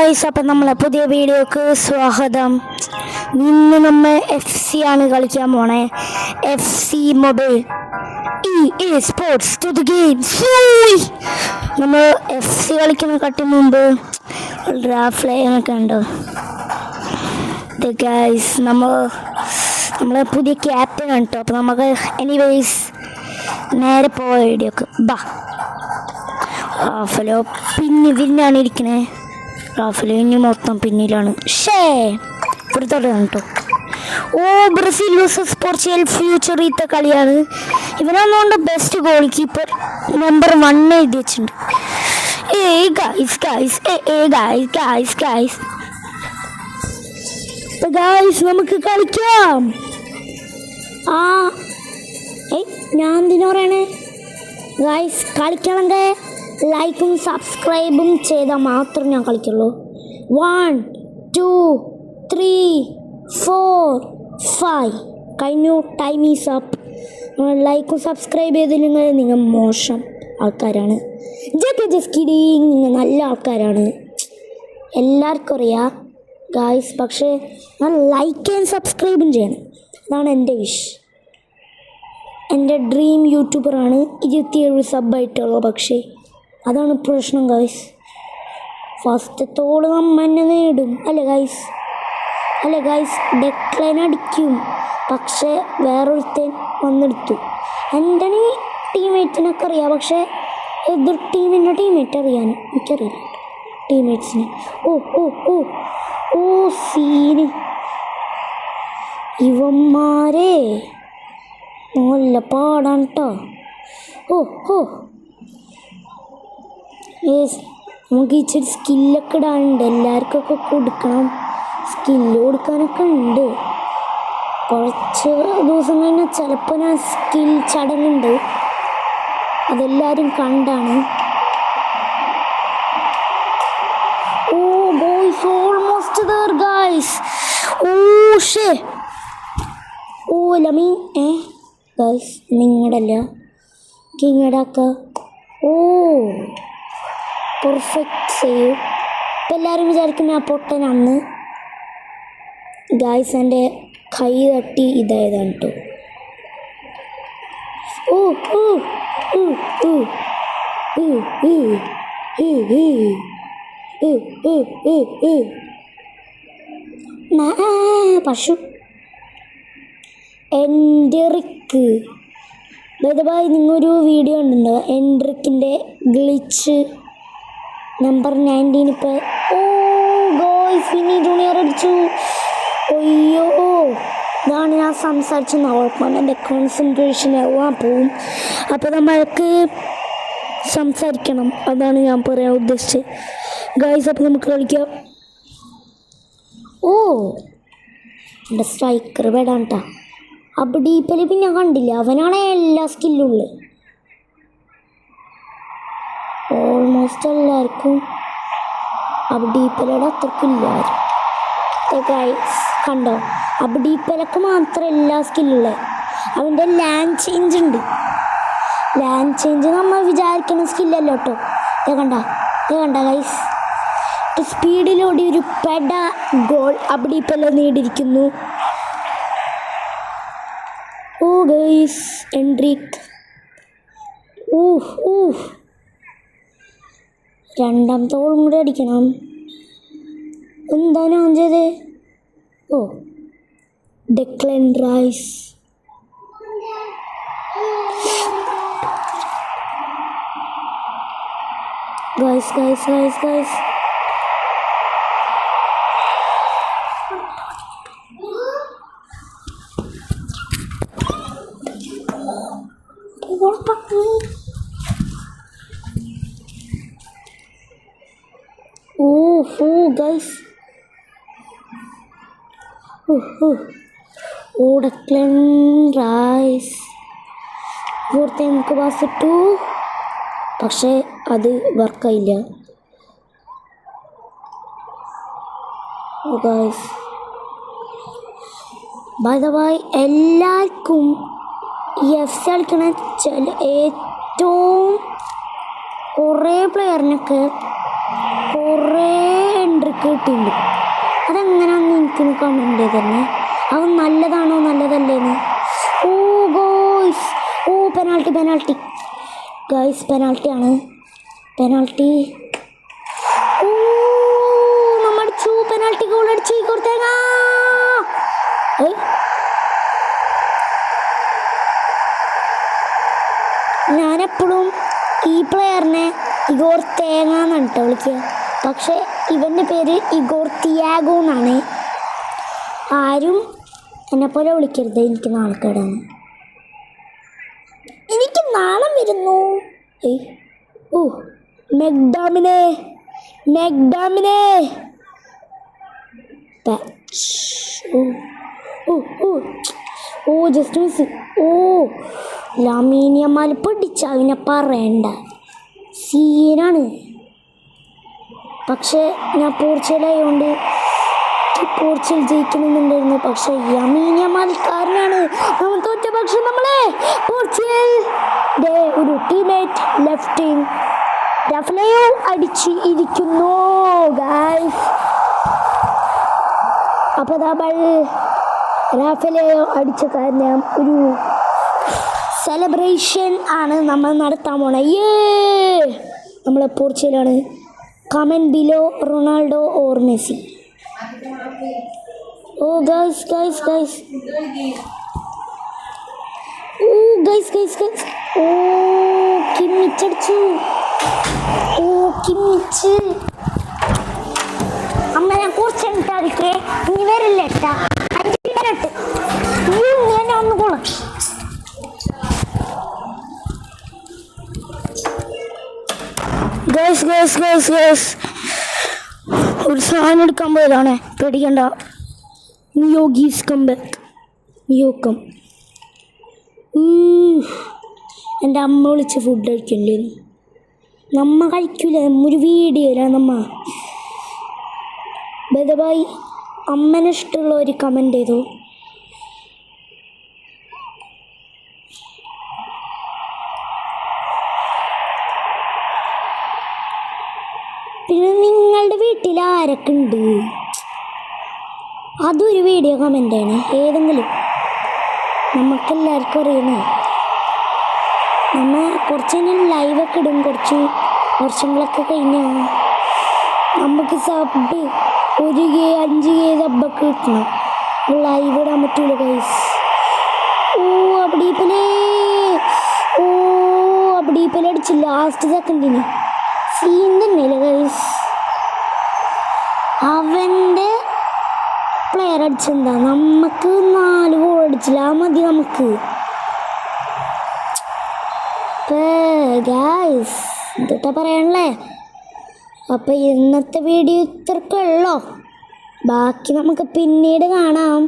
Guys, അപ്പം നമ്മളെ പുതിയ വീഡിയോക്ക് സ്വാഗതം. ഇന്ന് നമ്മൾ FC ആണ് കളിക്കാൻ പോണേ. FC mobile sports to the games. നമ്മൾ FC കളിക്കുന്ന കട്ടി മുമ്പ് ഡ്രാഫ്റ്റ് ഉണ്ടോ ഗൈസ്. നമ്മളെ പുതിയ ക്യാപ്റ്റൻ ആണ് കേട്ടോ. അപ്പം നമുക്ക് എനിവേസ് നേരെ പോയ വീഡിയോക്ക് ബാ. റാഫലോ പിന്നാണ് ഇരിക്കണേ. റാഫലോ ഇനി മൊത്തം പിന്നിലാണ്. ഇവിടുത്തോടെ കേട്ടോ. ബ്രസീൽ വേഴ്സസ് പോർച്ചുഗൽ ഫ്യൂച്ചറിത്തെ കളിയാണ്. ഇവനാന്നുകൊണ്ട് ബെസ്റ്റ് ഗോൾ കീപ്പർ നമ്പർ 1 എഴുതി വെച്ചിട്ടുണ്ട്. നമുക്ക് കളിക്കാം. ഞാൻ എന്തിനാ പറയണേ ഗായ്സ്? കളിക്കണമെങ്കിൽ ലൈക്കും സബ്സ്ക്രൈബും ചെയ്താൽ മാത്രം ഞാൻ കളിക്കുള്ളൂ. 1 2 3 4 5 കഴിഞ്ഞു. Time is up. ലൈക്കും സബ്സ്ക്രൈബ് ചെയ്തില്ലെങ്കിൽ നിങ്ങൾ മോശം ആൾക്കാരാണ്. നിങ്ങൾ നല്ല ആൾക്കാരാണ്, എല്ലാവർക്കും അറിയാം ഗായ്സ്. പക്ഷേ ഞാൻ ലൈക്ക് ആൻഡ് സബ്സ്ക്രൈബും ചെയ്യണം. അതാണ് എൻ്റെ വിഷ്. എൻ്റെ ഡ്രീം യൂട്യൂബറാണ് 27 സബ്ബായിട്ടുള്ളൂ. പക്ഷേ അതാണ് പ്രശ്നം ഗൈസ്. ഫസ്റ്റത്തോളം നമ്മന്നെ നേടും അല്ലേ ഗൈസ്? ഡെക്ലൈൻ അടിക്കും. പക്ഷേ വേറൊരുത്തൻ വന്നെടുത്തു. എൻ്റെ ടീംമേറ്റിനൊക്കെ അറിയാം, പക്ഷേ എതിർ ടീമിൻ്റെ ടീംമേറ്റ് അറിയാൻ എനിക്കറിയില്ല. ടീംമേറ്റ്സിന് സീന് ഇവന്മാരെ നല്ല പാടാണ് കേട്ടോ. നമുക്ക് ഇച്ചിരി സ്കില്ലൊക്കെ ഇടാനുണ്ട്. എല്ലാവർക്കൊക്കെ കൊടുക്കണം. സ്കില്ല് കൊടുക്കാനൊക്കെ ഉണ്ട്. കുറച്ച് ദിവസം കഴിഞ്ഞാൽ ചിലപ്പോൾ ഞാൻ സ്കിൽ ചടങ്ങുണ്ട്, അതെല്ലാവരും കണ്ടാണ്. Guys almost there guys. Lamine guys നിങ്ങളുടെയല്ല കിങ്ങടാക്ക. Perfect save. ഇപ്പം എല്ലാവരും വിചാരിക്കും ഞാൻ പൊട്ടനാന്ന്. ഗായ്സ് എൻ്റെ കൈ തട്ടി ഇതായതാണ് കേട്ടോ. പശു എൻഡ്രിക്ക്. ബൈ നിങ്ങൊരു വീഡിയോ ഉണ്ടല്ലോ എൻഡ്രിക്കിൻ്റെ ഗ്ലിച്ച് നമ്പർ 19. ഇപ്പോൾ ഗോയ്സ് വിനി ജൂനിയർ അടിച്ചു. അയ്യോ, ഇതാണ് ഞാൻ സംസാരിച്ച കുഴപ്പമാണ്. എൻ്റെ കോൺസെൻട്രേഷൻ ആവാൻ പോവും. അപ്പോൾ നമ്മൾക്ക് സംസാരിക്കണം, അതാണ് ഞാൻ പറയാൻ ഉദ്ദേശിച്ചത് ഗൈസ്. അപ്പോൾ നമുക്ക് കളിക്കാം. എൻ്റെ സ്ട്രൈക്കർ വേടാൻ കേട്ടോ. അപ്പോൾ ഡീപ്പല് പിന്നെ കണ്ടില്ല, അവനാണ് എല്ലാ സ്കില്ലും ഉള്ളത്. ഓൾമോസ്റ്റ് എല്ലാവർക്കും അബ്ഡീപ്പലയുടെ അത്രക്കില്ല. ഗൈസ് കണ്ടോ, അബ്ഡീപ്പലൊക്കെ മാത്രം എല്ലാ സ്കില്ലുള്ളത്. അവൻ്റെ ലാൻഡ് ചേഞ്ച് ഉണ്ട്. ലാൻഡ് ചേഞ്ച് നമ്മൾ വിചാരിക്കുന്ന സ്കില്ലല്ലോ കേട്ടോ. കണ്ട ഗൈസ്, സ്പീഡിലോടി ഒരു പെട ഗോൾ അബ്ഡീപ്പല നേടിയിരിക്കുന്നു. ഗൈസ് എൻഡ്രിക്ക് രണ്ടാമത്തെ ഗോളും കൂടെ അടിക്കണം. എന്താ ഞാൻ ചെയ്തേ? Declan Rice. Guys guys Declan Rice ഇവിടുത്തെ നമുക്ക് പാസ് ഇട്ടു. പക്ഷേ അത് വർക്കായില്ല ഗൈസ്. ബൈ ദ വൈ എല്ലാവർക്കും ഈ FC കളിക്കണ ഏറ്റവും കുറേ പ്ലെയറിനൊക്കെ കുറേ കിട്ടിയിട്ടുണ്ട്. അതെങ്ങനെയാണെന്ന് എനിക്കൊന്ന് കമൻറ്റ് ചെയ്ത് തന്നെ. അവൻ നല്ലതാണോ നല്ലതല്ലേന്ന്. ഓ ഗോയ്സ്, ഓ പെനാൾട്ടി ഗൈസ്, പെനാൾട്ടിയാണ്. പെനാൾട്ടി. ഓ നമ്മടിച്ചു, പെനാൾട്ടി ഗോൾ അടിച്ച് കൊടുത്തേങ്ങ. ഞാനെപ്പോഴും ഈ പ്ലെയറിനെ ഇഗോർ തേങ്ങ എന്നാണ് കേട്ടോ വിളിക്കുക. പക്ഷേ ഇവൻ്റെ പേര് ഇഗോർ തിയാഗോ എന്നാണ്. ആരും എന്നെപ്പോലെ വിളിക്കരുത്, എനിക്ക് നാണക്കേടാണ്. എനിക്ക് നാണം വരുന്നു. ഓ മെഗ്ഡാമിനെ ഓ ജസ്റ്റ് മിസ്. ഓ ലാമീൻ യമാൽ പിടിച്ച അവനെ പറയണ്ട, സീനാണ്. പക്ഷേ ഞാൻ പോർച്ചുഗലായതുകൊണ്ട് പോർച്ചുഗൽ ജയിക്കണമെന്നുണ്ടായിരുന്നു. പക്ഷെ ലാമീൻ യമാൽക്കാരനാണ് നമ്മൾ തോറ്റ. പക്ഷെ നമ്മളെ പോർച്ചുഗലിൻ്റെ ഒരു ടീമേറ്റ് ലെഫ്റ്റിൻ റഫലേയോ അടിച്ച് ഇരിക്കുന്നു ഗൈസ്. അപ്പോൾ നമ്മൾ റാഫലേയോ അടിച്ച കാരണം ഒരു സെലിബ്രേഷൻ ആണ് നമ്മൾ നടത്താൻ പോണേ. നമ്മളെ പോർച്ചുഗലാണ്. Comment below Ronaldo or Messi. Oh guys oh guys oh കിമ്മിച്ചടിച്ചു. ഓ കിമ്മിച്ച് അമ്മ ഞാൻ കുറച്ചെടുത്താതിക്കേ, ഇനി വരില്ല ഏട്ടാ. 5 മിനിറ്റ് ഞാൻ ഒന്ന് പോണം. ഗൈസ് ഒരു സാധനം എടുക്കാൻ പോയതാണേ, പേടിക്കണ്ട. നിയോഗീസ് കംബാക്ക്. നിയോഗം. എൻ്റെ അമ്മ വിളിച്ച് ഫുഡ് കഴിക്കണ്ടായിരുന്നു. നമ്മ കഴിക്കൂല, ഒരു വീഡിയോയില്ല നമ്മ. ബദബായി അമ്മനെ ഇഷ്ടമുള്ള ഒരു കമൻറ്റ് ചെയ്തു. പിന്നെ നിങ്ങളുടെ വീട്ടിൽ ആരൊക്കെ ഉണ്ട്? അതൊരു വീഡിയോ കമൻ്റാണ്, ഏതെങ്കിലും. നമുക്കെല്ലാവർക്കും അറിയണേ. നമ്മൾ കുറച്ച് ലൈവൊക്കെ ഇടും. കുറച്ച് വർഷങ്ങളൊക്കെ കഴിഞ്ഞാൽ നമുക്ക് സബ് 1K 5K സബ്ബൊക്കെ കിട്ടണം. ലൈവ് ഇടാൻ പറ്റൂല ഗൈസ്. ഓ അബിഡീപ്പലെ അടിച്ച് ലാസ്റ്റ് സെക്കൻഡിന് സീൻ തന്നെയല്ലേ ഗൈസ്. അവൻ്റെ പ്ലെയർ അടിച്ചെന്താ, നമുക്ക് 4 ഗോൾ അടിച്ചില്ല, ആ മതി നമുക്ക്. ഗൈസ് എന്തിട്ടാ പറയാനല്ലേ. അപ്പം ഇന്നത്തെ വീഡിയോ ഇത്രക്കുള്ളോ. ബാക്കി നമുക്ക് പിന്നീട് കാണാം.